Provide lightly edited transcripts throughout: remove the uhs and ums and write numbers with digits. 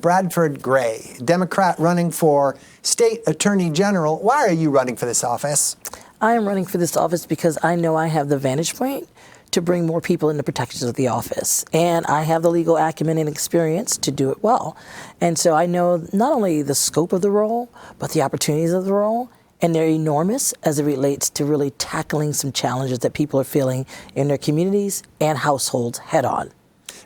Bradford-Grey, Democrat running for State Attorney General. Why are you running for this office? I am running for this office because I know I have the vantage point to bring more people into protections of the office. And I have the legal acumen and experience to do it well. And so I know not only the scope of the role, but the opportunities of the role. And they're enormous as it relates to really tackling some challenges that people are feeling in their communities and households head on.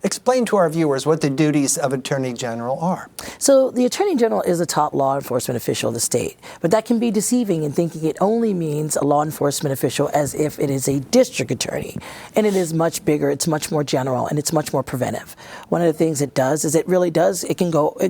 Explain to our viewers what the duties of Attorney General are. So the Attorney General is a top law enforcement official of the state, but that can be deceiving in thinking it only means a law enforcement official as if it is a district attorney. And it is much bigger, it's much more general, and it's much more preventive. One of the things it does is it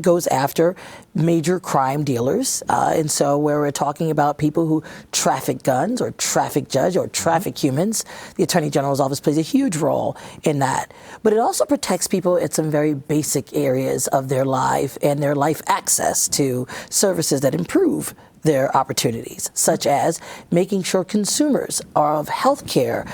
goes after major crime dealers. And so where we're talking about people who traffic guns or traffic judge or traffic humans, the Attorney General's office plays a huge role in that. But it also protects people at some very basic areas of their life and their life access to services that improve their opportunities, such as making sure consumers of healthcare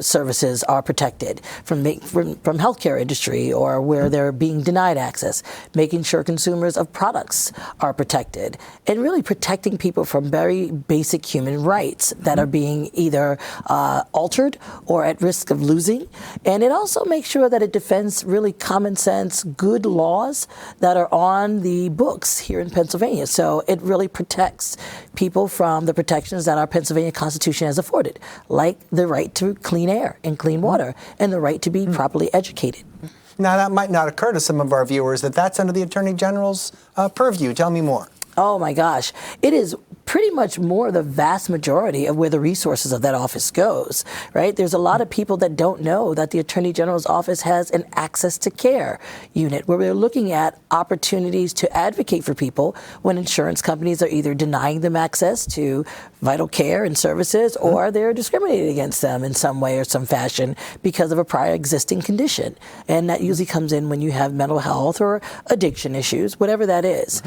services are protected from healthcare industry or where they're being denied access, making sure consumers of products are protected, and really protecting people from very basic human rights that are being either altered or at risk of losing. And it also makes sure that it defends really common sense, good laws that are on the books here in Pennsylvania. So it really protects people from the protections that our Pennsylvania Constitution has afforded, like the right to clean air and clean water and the right to be properly educated. Now, that might not occur to some of our viewers that that's under the Attorney General's purview. Tell me more. Oh, my gosh. It is pretty much more the vast majority of where the resources of that office goes, right? There's a lot of people that don't know that the Attorney General's office has an access to care unit where we're looking at opportunities to advocate for people when insurance companies are either denying them access to vital care and services or they're discriminating against them in some way or some fashion because of a prior existing condition. And that usually comes in when you have mental health or addiction issues, whatever that is.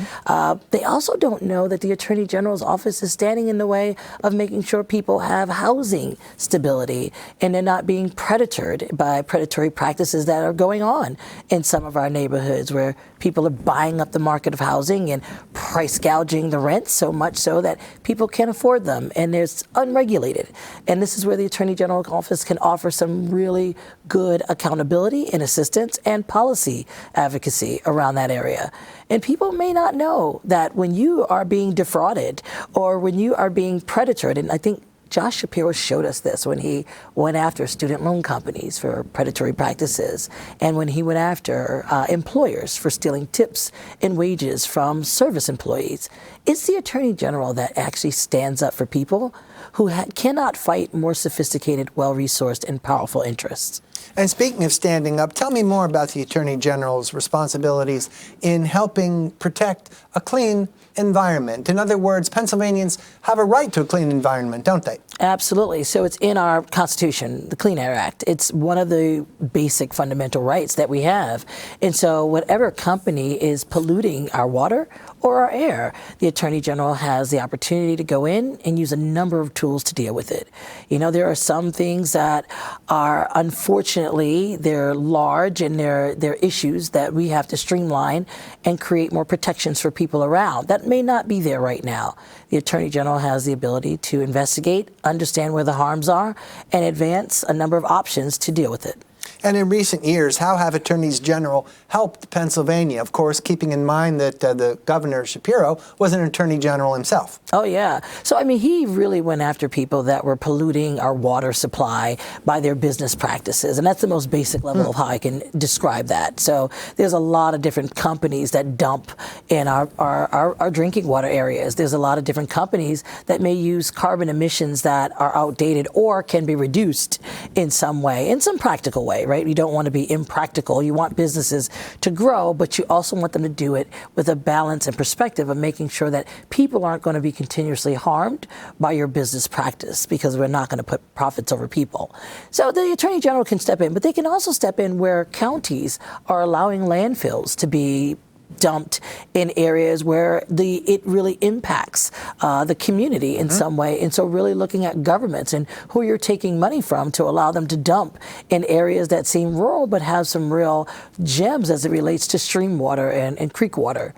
They also don't know that the Attorney General's office is standing in the way of making sure people have housing stability and they're not being predatored by predatory practices that are going on in some of our neighborhoods where people are buying up the market of housing and price gouging the rents so much so that people can't afford them and it's unregulated. And this is where the Attorney General's office can offer some really good accountability and assistance and policy advocacy around that area. And people may not know that when you are being defrauded or when you are being predatored, and I think Josh Shapiro showed us this when he went after student loan companies for predatory practices and when he went after employers for stealing tips and wages from service employees. It's the Attorney General that actually stands up for people who cannot fight more sophisticated, well-resourced, and powerful interests. And speaking of standing up, tell me more about the Attorney General's responsibilities in helping protect a clean environment. In other words, Pennsylvanians have a right to a clean environment, don't they? Absolutely. So it's in our Constitution, the Clean Air Act. It's one of the basic fundamental rights that we have. And so whatever company is polluting our water or our air, the Attorney General has the opportunity to go in and use a number of tools to deal with it. You know, there are some things that are, unfortunately, they're large and they're issues that we have to streamline and create more protections for people around. That may not be there right now. The Attorney General has the ability to investigate, understand where the harms are, and advance a number of options to deal with it. And in recent years, how have attorneys general helped Pennsylvania? Of course, keeping in mind that the Governor Shapiro was an attorney general himself. Oh, yeah. So, I mean, he really went after people that were polluting our water supply by their business practices. And that's the most basic level of how I can describe that. So there's a lot of different companies that dump in our drinking water areas. There's a lot of different companies that may use carbon emissions that are outdated or can be reduced in some way, in some practical way, right? You don't want to be impractical. You want businesses to grow, but you also want them to do it with a balance and perspective of making sure that people aren't going to be continuously harmed by your business practice, because we're not going to put profits over people. So the Attorney General can step in, but they can also step in where counties are allowing landfills to be dumped in areas where it really impacts the community in some way. And so really looking at governments and who you're taking money from to allow them to dump in areas that seem rural but have some real gems as it relates to stream water and creek water.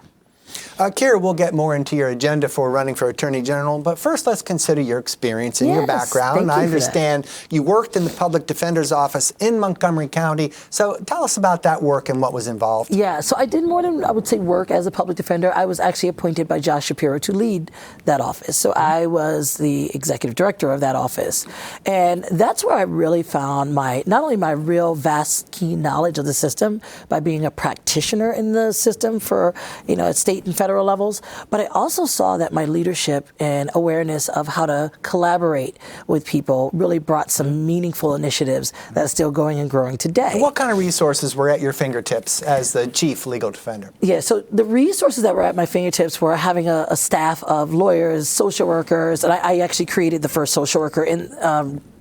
Keir, we'll get more into your agenda for running for Attorney General, but first let's consider your experience and your background. I understand you worked in the Public Defender's Office in Montgomery County, so tell us about that work and what was involved. Yeah, so I did more than, I would say, work as a public defender. I was actually appointed by Josh Shapiro to lead that office, so I was the executive director of that office. And that's where I really found not only my real vast, keen knowledge of the system by being a practitioner in the system for, at state and federal levels, but I also saw that my leadership and awareness of how to collaborate with people really brought some meaningful initiatives that are still going and growing today. What kind of resources were at your fingertips as the chief legal defender? Yeah, so the resources that were at my fingertips were having a staff of lawyers, social workers, and I actually created the first social worker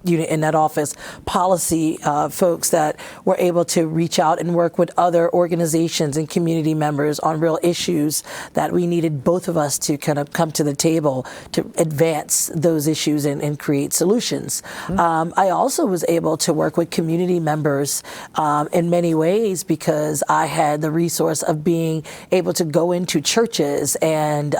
unit in that office, policy folks that were able to reach out and work with other organizations and community members on real issues that we needed both of us to kind of come to the table to advance those issues and create solutions. I also was able to work with community members in many ways because I had the resource of being able to go into churches and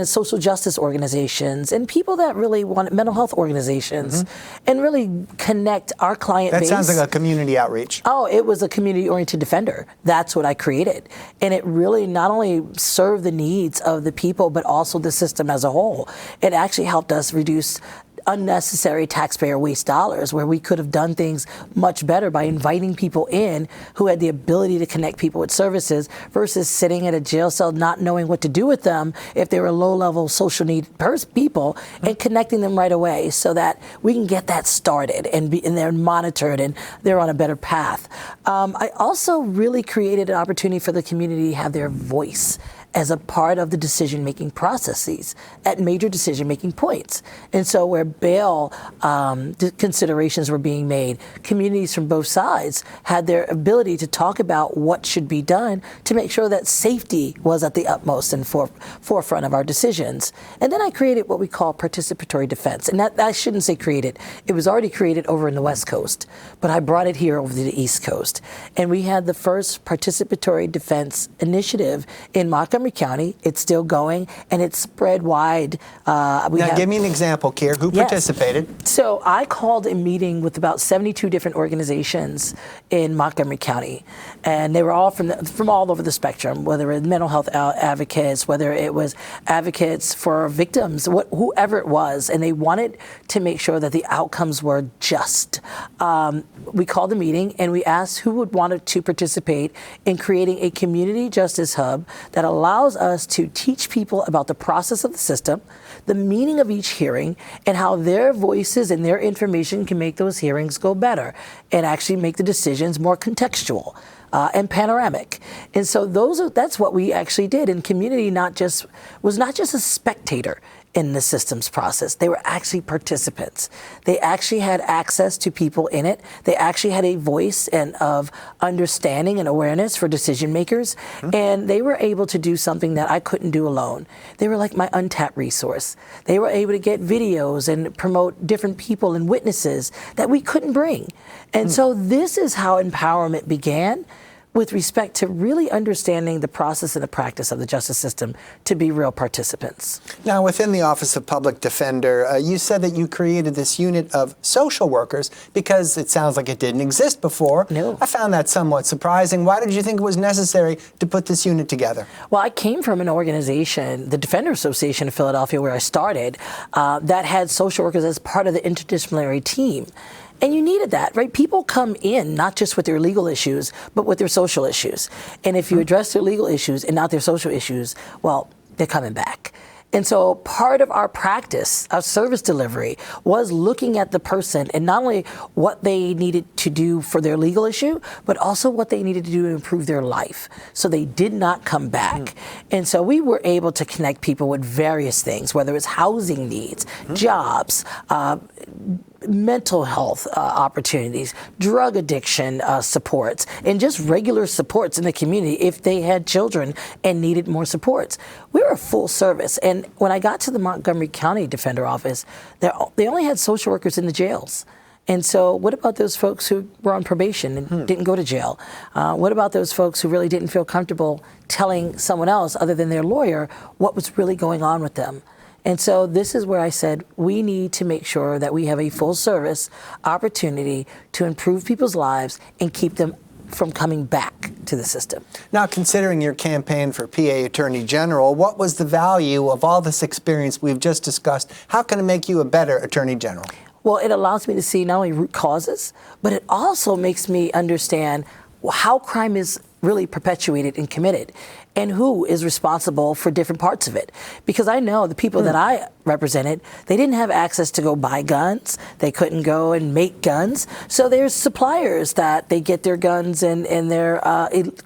social justice organizations and people that really wanted mental health organizations and really connect our client base. That sounds like a community outreach. Oh, it was a community-oriented defender. That's what I created. And it really not only served the needs of the people, but also the system as a whole. It actually helped us reduce unnecessary taxpayer waste dollars where we could have done things much better by inviting people in who had the ability to connect people with services versus sitting at a jail cell not knowing what to do with them if they were low-level social need people and connecting them right away so that we can get that started and they're monitored and they're on a better path. I also really created an opportunity for the community to have their voice as a part of the decision-making processes at major decision-making points. And so where bail considerations were being made, communities from both sides had their ability to talk about what should be done to make sure that safety was at the utmost and forefront of our decisions. And then I created what we call participatory defense. And that I shouldn't say created. It was already created over in the West Coast, but I brought it here over to the East Coast. And we had the first participatory defense initiative in Montgomery County. It's still going, and it's spread wide. Now, give me an example, Keir. Who participated? So I called a meeting with about 72 different organizations in Montgomery County, and they were all from all over the spectrum, whether it was mental health advocates, whether it was advocates for victims, whoever it was, and they wanted to make sure that the outcomes were just. We called a meeting, and we asked who would want to participate in creating a community justice hub that allows us to teach people about the process of the system, the meaning of each hearing, and how their voices and their information can make those hearings go better and actually make the decisions more contextual and panoramic. And so that's what we actually did. And community was not just a spectator in the systems process. They were actually participants. They actually had access to people in it. They actually had a voice and of understanding and awareness for decision makers. And they were able to do something that I couldn't do alone. They were like my untapped resource. They were able to get videos and promote different people and witnesses that we couldn't bring. And so this is how empowerment began, with respect to really understanding the process and the practice of the justice system to be real participants. Now, within the Office of Public Defender, you said that you created this unit of social workers because it sounds like it didn't exist before. No. I found that somewhat surprising. Why did you think it was necessary to put this unit together? Well, I came from an organization, the Defender Association of Philadelphia, where I started, that had social workers as part of the interdisciplinary team. And you needed that, right? People come in not just with their legal issues, but with their social issues. And if you address their legal issues and not their social issues, well, they're coming back. And so part of our practice, our service delivery, was looking at the person and not only what they needed to do for their legal issue, but also what they needed to do to improve their life. So they did not come back. And so we were able to connect people with various things, whether it's housing needs, jobs, mental health opportunities, drug addiction supports, and just regular supports in the community if they had children and needed more supports. We were a full service. And when I got to the Montgomery County Defender Office, they only had social workers in the jails. And so what about those folks who were on probation and didn't go to jail? What about those folks who really didn't feel comfortable telling someone else other than their lawyer what was really going on with them? And so this is where I said we need to make sure that we have a full service opportunity to improve people's lives and keep them from coming back to the system. Now, considering your campaign for PA Attorney General, what was the value of all this experience we've just discussed? How can it make you a better Attorney General? Well, it allows me to see not only root causes, but it also makes me understand how crime is really perpetuated and committed and who is responsible for different parts of it. Because I know the people that I represented, they didn't have access to go buy guns. They couldn't go and make guns. So there's suppliers that they get their guns and their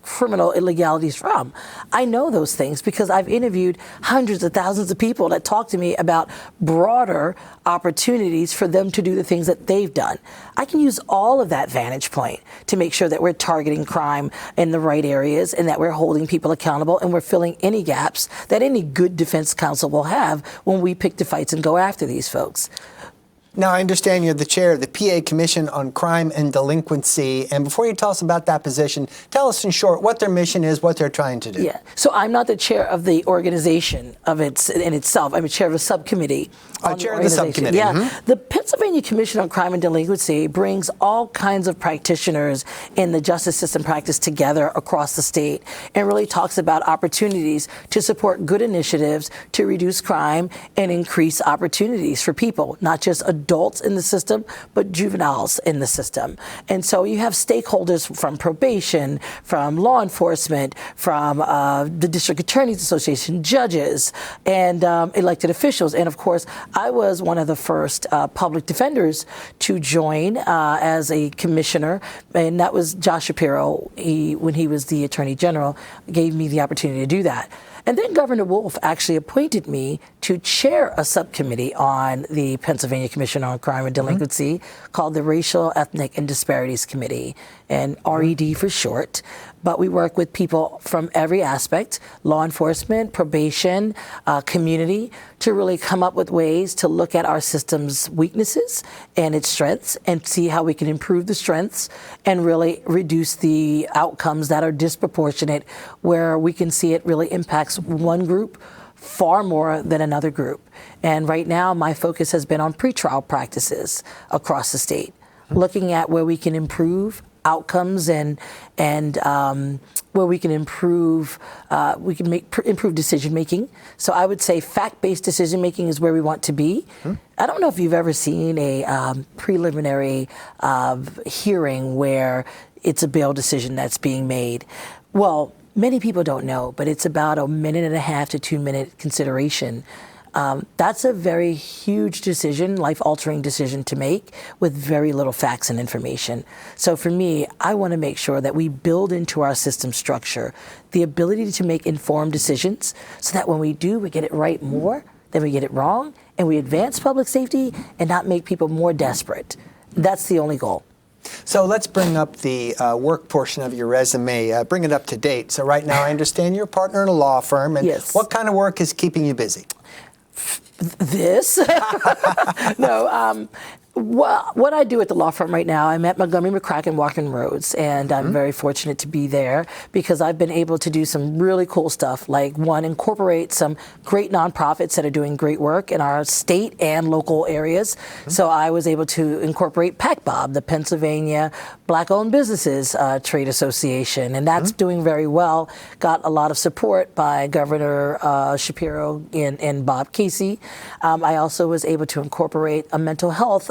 criminal illegalities from. I know those things because I've interviewed hundreds of thousands of people that talk to me about broader opportunities for them to do the things that they've done. I can use all of that vantage point to make sure that we're targeting crime in the right areas and that we're holding people accountable and we're filling any gaps that any good defense counsel will have when we pick the fights and go after these folks. Now, I understand you're the chair of the PA Commission on Crime and Delinquency. And before you tell us about that position, tell us in short what their mission is, what they're trying to do. Yeah. So I'm not the chair of the organization in itself. I'm a chair of a subcommittee. Chair of the subcommittee. Yeah. The Pennsylvania Commission on Crime and Delinquency brings all kinds of practitioners in the justice system practice together across the state and really talks about opportunities to support good initiatives to reduce crime and increase opportunities for people, not just adults in the system, but juveniles in the system. And so you have stakeholders from probation, from law enforcement, from the District Attorneys Association, judges, and elected officials. And of course, I was one of the first public defenders to join as a commissioner, and that was Josh Shapiro. When he was the Attorney General, gave me the opportunity to do that. And then Governor Wolf actually appointed me to chair a subcommittee on the Pennsylvania Commission on Crime and Delinquency called the Racial, Ethnic, and Disparities Committee, and RED for short. But we work with people from every aspect, law enforcement, probation, community, to really come up with ways to look at our system's weaknesses and its strengths and see how we can improve the strengths and really reduce the outcomes that are disproportionate, where we can see it really impacts one group far more than another group. And right now, my focus has been on pretrial practices across the state, looking at where we can improve outcomes and where we can improve improve decision making. So I would say fact-based decision making is where we want to be. I don't know if you've ever seen a preliminary hearing where it's a bail decision that's being made. Well, many people don't know, but it's about a 1.5 to 2 minute consideration. That's a very huge decision, life-altering decision to make with very little facts and information. So for me, I want to make sure that we build into our system structure the ability to make informed decisions so that when we do, we get it right more than we get it wrong, and we advance public safety and not make people more desperate. That's the only goal. So let's bring up the work portion of your resume, bring it up to date. So right now I understand you're a partner in a law firm. And yes. What kind of work is keeping you busy? This? No. What I do at the law firm right now, I'm at Montgomery, McCracken, Walking Roads, and I'm very fortunate to be there because I've been able to do some really cool stuff, like one, incorporate some great nonprofits that are doing great work in our state and local areas. So I was able to incorporate PACBOB, the Pennsylvania Black-Owned Businesses Trade Association, and that's doing very well. Got a lot of support by Governor Shapiro and Bob Casey. I also was able to incorporate a mental health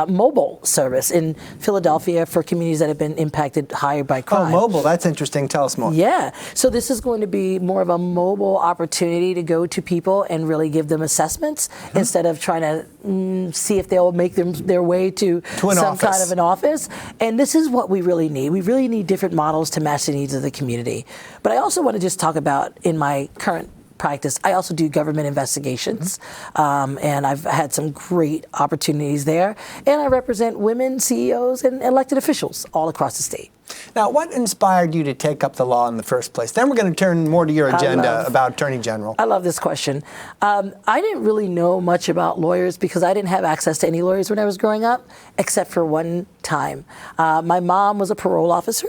mobile service in Philadelphia for communities that have been impacted higher by crime. Oh, mobile. That's interesting. Tell us more. Yeah. So this is going to be more of a mobile opportunity to go to people and really give them assessments instead of trying to see if they'll make their way to some office. Kind of an office. And this is what we really need. We really need different models to match the needs of the community. But I also want to just talk about in my current practice, I also do government investigations, and I've had some great opportunities there. And I represent women CEOs and elected officials all across the state. Now, what inspired you to take up the law in the first place? Then we're going to turn more to your agenda about Attorney General. I love this question. I didn't really know much about lawyers because I didn't have access to any lawyers when I was growing up, except for one time. My mom was a parole officer,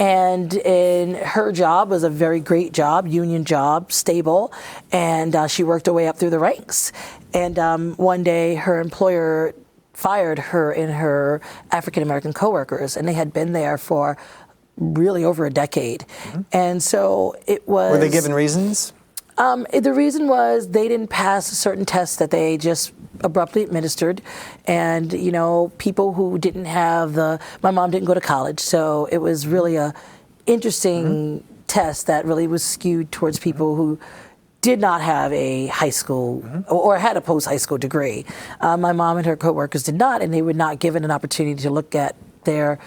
and her job was a very great job, union job, stable, and she worked her way up through the ranks. And one day, her employer fired her and her African-American coworkers, and they had been there for really over a decade. And so it was... Were they given reasons? The reason was they didn't pass certain tests that they just abruptly administered. And, you know, people who didn't have my mom didn't go to college, so it was really a interesting test that really was skewed towards people who did not have a high school or had a post-high school degree. My mom and her coworkers did not, and they were not given an opportunity to look at their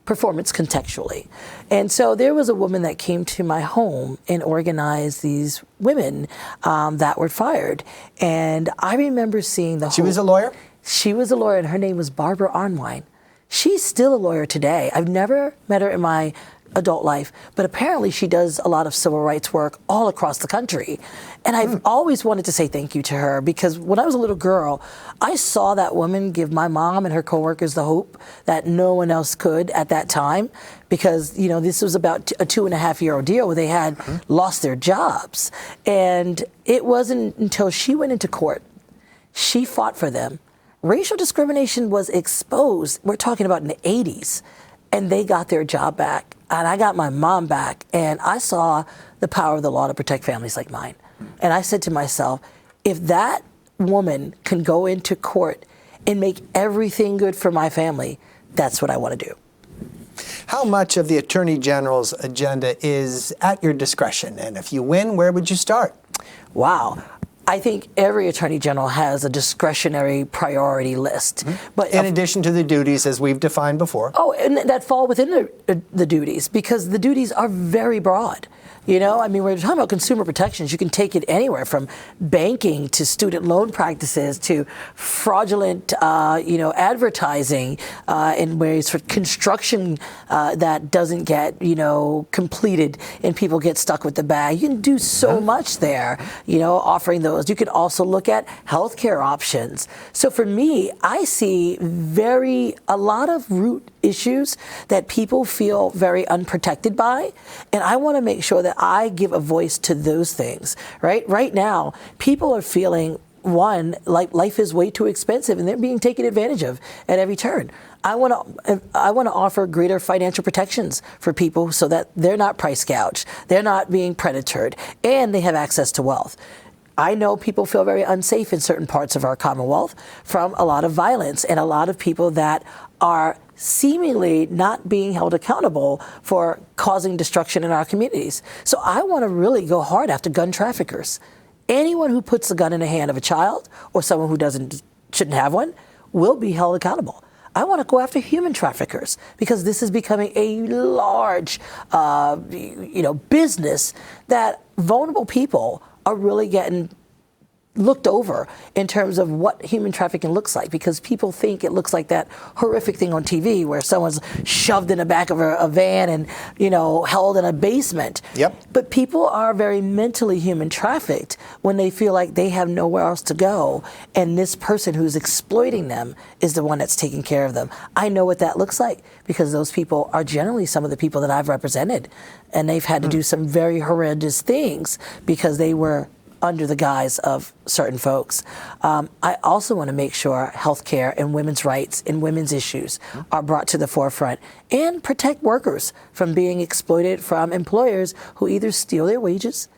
performance contextually. And so there was a woman that came to my home and organized these women that were fired. And I remember seeing the whole... She was a lawyer? She was a lawyer, and her name was Barbara Arnwine. She's still a lawyer today. I've never met her in my adult life, but apparently she does a lot of civil rights work all across the country. And I've always wanted to say thank you to her, because when I was a little girl, I saw that woman give my mom and her coworkers the hope that no one else could at that time, because, you know, this was about a 2.5-year ordeal where they had lost their jobs. And it wasn't until she went into court, she fought for them. Racial discrimination was exposed, we're talking about in the 80s, and they got their job back. And I got my mom back, and I saw the power of the law to protect families like mine. And I said to myself, if that woman can go into court and make everything good for my family, that's what I want to do. How much of the Attorney General's agenda is at your discretion? And if you win, where would you start? Wow. I think every Attorney General has a discretionary priority list. But in addition to the duties as we've defined before. Oh, and that fall within the duties, because the duties are very broad. You know, I mean, we're talking about consumer protections. You can take it anywhere from banking to student loan practices to fraudulent, advertising in ways for construction that doesn't get, completed and people get stuck with the bag. You can do so much there, offering those. You can also look at healthcare options. So for me, I see a lot of root issues that people feel very unprotected by, and I want to make sure that I give a voice to those things. Right now, people are feeling, one, like life is way too expensive and they're being taken advantage of at every turn. I want to offer greater financial protections for people so that they're not price gouged, they're not being predatored, and they have access to wealth. I know people feel very unsafe in certain parts of our Commonwealth from a lot of violence and a lot of people that are seemingly not being held accountable for causing destruction in our communities. So I want to really go hard after gun traffickers. Anyone who puts a gun in the hand of a child or someone who shouldn't have one will be held accountable. I want to go after human traffickers, because this is becoming a large, business that vulnerable people are really getting looked over in terms of what human trafficking looks like, because people think it looks like that horrific thing on TV where someone's shoved in the back of a van and, held in a basement. Yep. But people are very mentally human trafficked when they feel like they have nowhere else to go, and this person who's exploiting them is the one that's taking care of them. I know what that looks like, because those people are generally some of the people that I've represented, and they've had to do some very horrendous things because they were under the guise of certain folks. I also want to make sure healthcare and women's rights and women's issues are brought to the forefront, and protect workers from being exploited from employers who either steal their wages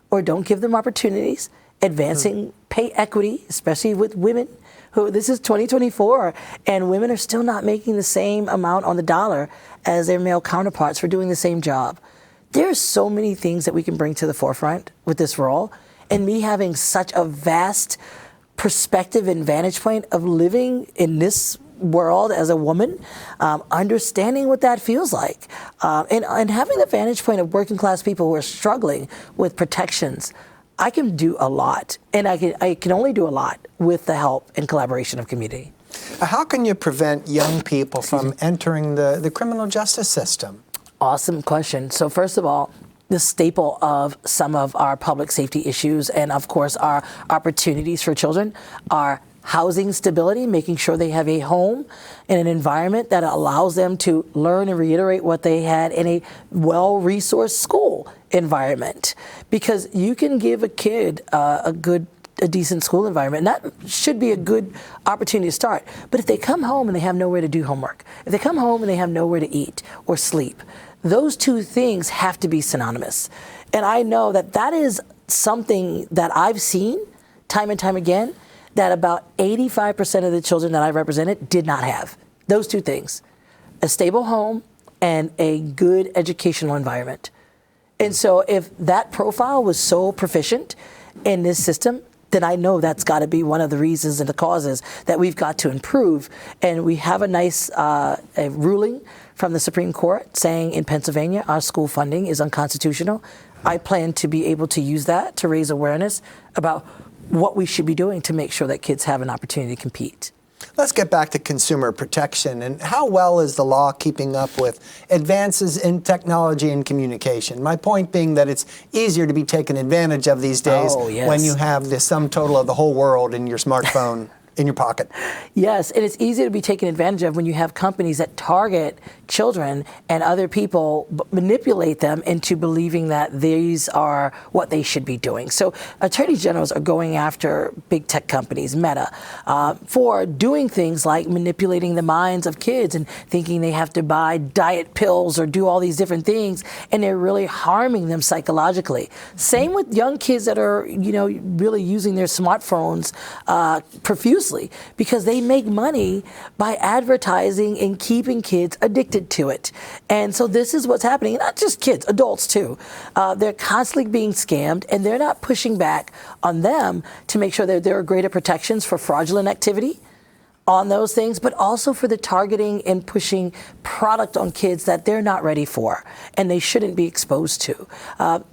or don't give them opportunities, advancing pay equity, especially with women. This is 2024, and women are still not making the same amount on the dollar as their male counterparts for doing the same job. There's so many things that we can bring to the forefront with this role. And me having such a vast perspective and vantage point of living in this world as a woman, understanding what that feels like, and having the vantage point of working class people who are struggling with protections, I can do a lot, and I can only do a lot with the help and collaboration of community. How can you prevent young people from entering the criminal justice system? Awesome question. So first of all, the staple of some of our public safety issues and of course our opportunities for children are housing stability, making sure they have a home and an environment that allows them to learn and reiterate what they had in a well-resourced school environment. Because you can give a kid a decent school environment, and that should be a good opportunity to start. But if they come home and they have nowhere to do homework, if they come home and they have nowhere to eat or sleep, those two things have to be synonymous. And I know that that is something that I've seen time and time again, that about 85% of the children that I represented did not have. Those two things, a stable home and a good educational environment. And so if that profile was so proficient in this system, then I know that's got to be one of the reasons and the causes that we've got to improve. And we have a nice a ruling from the Supreme Court saying in Pennsylvania our school funding is unconstitutional. I plan to be able to use that to raise awareness about what we should be doing to make sure that kids have an opportunity to compete. Let's get back to consumer protection. And how well is the law keeping up with advances in technology and communication? My point being that it's easier to be taken advantage of these days when you have the sum total of the whole world in your smartphone in your pocket. Yes, and it's easy to be taken advantage of when you have companies that target children and other people, manipulate them into believing that these are what they should be doing. So attorney generals are going after big tech companies, Meta, for doing things like manipulating the minds of kids and thinking they have to buy diet pills or do all these different things, and they're really harming them psychologically. Same with young kids that are, really using their smartphones profusely, because they make money by advertising and keeping kids addicted to it. And so this is what's happening. Not just kids, adults too. They're constantly being scammed, and they're not pushing back on them to make sure that there are greater protections for fraudulent activity on those things, but also for the targeting and pushing product on kids that they're not ready for and they shouldn't be exposed to.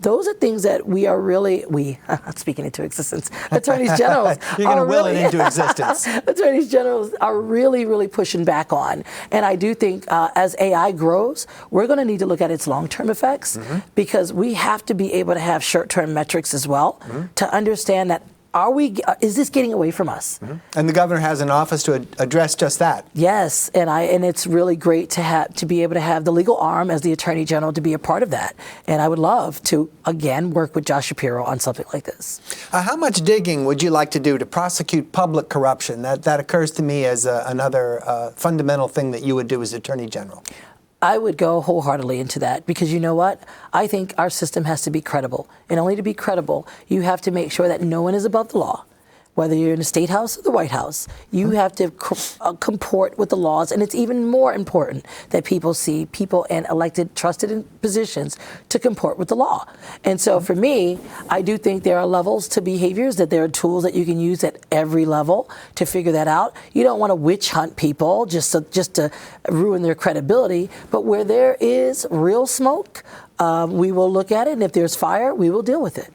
Those are things that we are really, speaking into existence, attorneys generals You're going to will it into existence. Attorneys generals are really, really pushing back on. And I do think as AI grows, we're going to need to look at its long-term effects, because we have to be able to have short-term metrics as well to understand that is this getting away from us? And the governor has an office to address just that. Yes, and it's really great to be able to have the legal arm as the attorney general to be a part of that. And I would love to again work with Josh Shapiro on something like this. How much digging would you like to do to prosecute public corruption? That occurs to me as another fundamental thing that you would do as attorney general. I would go wholeheartedly into that, because you know what? I think our system has to be credible. And only to be credible, you have to make sure that no one is above the law. Whether you're in the State House or the White House, you have to comport with the laws. And it's even more important that people see people in elected, trusted in positions to comport with the law. And so for me, I do think there are levels to behaviors, that there are tools that you can use at every level to figure that out. You don't want to witch hunt people just to ruin their credibility. But where there is real smoke, we will look at it. And if there's fire, we will deal with it.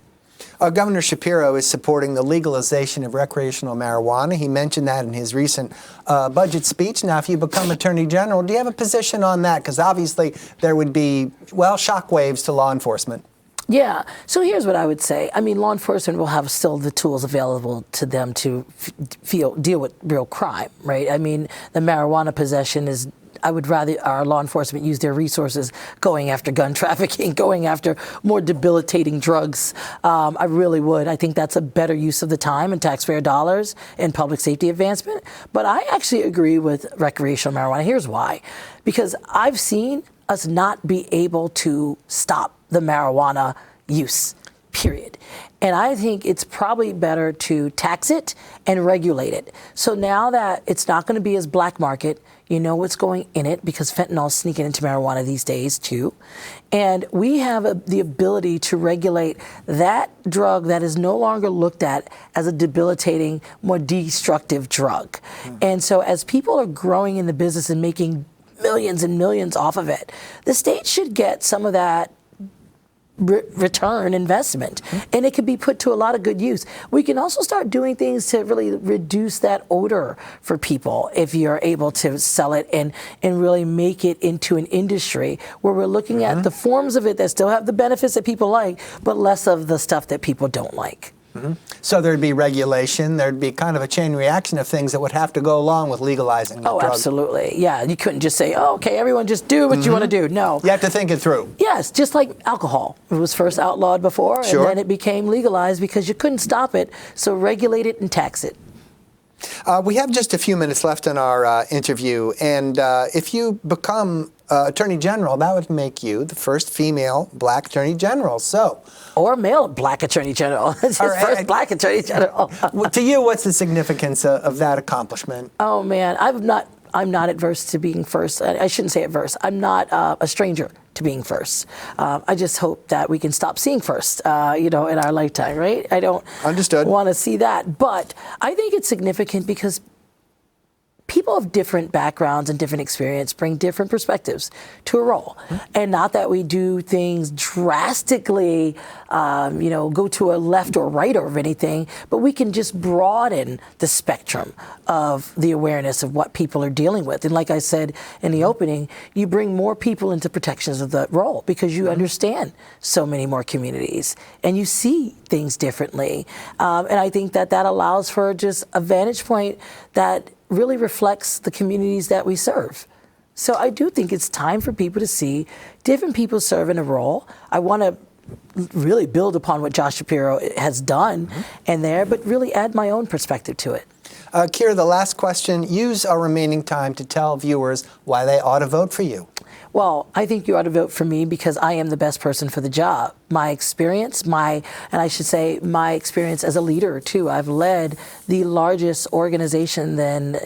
Governor Shapiro is supporting the legalization of recreational marijuana. He mentioned that in his recent budget speech. Now, if you become Attorney General, do you have a position on that? Because obviously there would be, shockwaves to law enforcement. Yeah. So here's what I would say. I mean, law enforcement will have still the tools available to them to deal with real crime, right? I mean, the marijuana possession is, I would rather our law enforcement use their resources going after gun trafficking, going after more debilitating drugs. I really would. I think that's a better use of the time and taxpayer dollars and public safety advancement. But I actually agree with recreational marijuana. Here's why. Because I've seen us not be able to stop the marijuana use, period. And I think it's probably better to tax it and regulate it. So now that it's not going to be as black market, you know what's going in it, because fentanyl is sneaking into marijuana these days too. And we have the ability to regulate that drug that is no longer looked at as a debilitating, more destructive drug. And so as people are growing in the business and making millions and millions off of it, the state should get some of that return investment, and it could be put to a lot of good use. We can also start doing things to really reduce that odor for people if you're able to sell it and really make it into an industry where we're looking at the forms of it that still have the benefits that people like, but less of the stuff that people don't like. So there'd be regulation, there'd be kind of a chain reaction of things that would have to go along with legalizing the drug. Absolutely. Yeah, you couldn't just say, oh, okay, everyone just do what you want to do. No. You have to think it through. Yes, just like alcohol. It was first outlawed before, and then it became legalized because you couldn't stop it, so regulate it and tax it. We have just a few minutes left in our interview, and if you become Attorney General, that would make you the first female black Attorney General. Or male black Attorney General. It's his first black Attorney General. To you, what's the significance of that accomplishment? Oh, man, I'm not adverse to being first. I shouldn't say adverse. I'm not a stranger to being first. I just hope that we can stop seeing first, in our lifetime, right? I don't want to see that. But I think it's significant because people of different backgrounds and different experience bring different perspectives to a role. And not that we do things drastically, go to a left or right or anything, but we can just broaden the spectrum of the awareness of what people are dealing with. And like I said in the opening, you bring more people into protections of the role because you understand so many more communities and you see things differently. And I think that allows for just a vantage point that really reflects the communities that we serve. So I do think it's time for people to see different people serve in a role. I want to really build upon what Josh Shapiro has done but really add my own perspective to it. Keir, the last question. Use our remaining time to tell viewers why they ought to vote for you. Well, I think you ought to vote for me because I am the best person for the job. My experience, my experience as a leader too. I've led the largest organization than,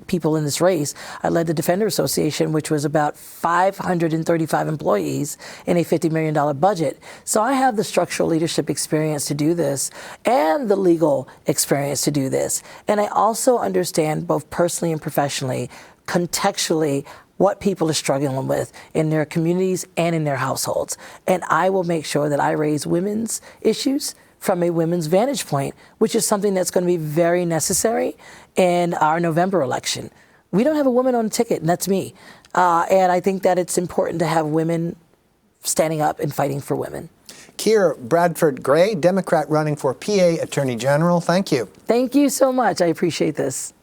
people in this race. I led the Defender Association, which was about 535 employees in a $50 million budget. So I have the structural leadership experience to do this and the legal experience to do this. And I also understand both personally and professionally, contextually, what people are struggling with in their communities and in their households. And I will make sure that I raise women's issues from a women's vantage point, which is something that's going to be very necessary in our November election. We don't have a woman on the ticket, and that's me. And I think that it's important to have women standing up and fighting for women. Keir Bradford-Grey, Democrat running for PA Attorney General. Thank you. Thank you so much. I appreciate this.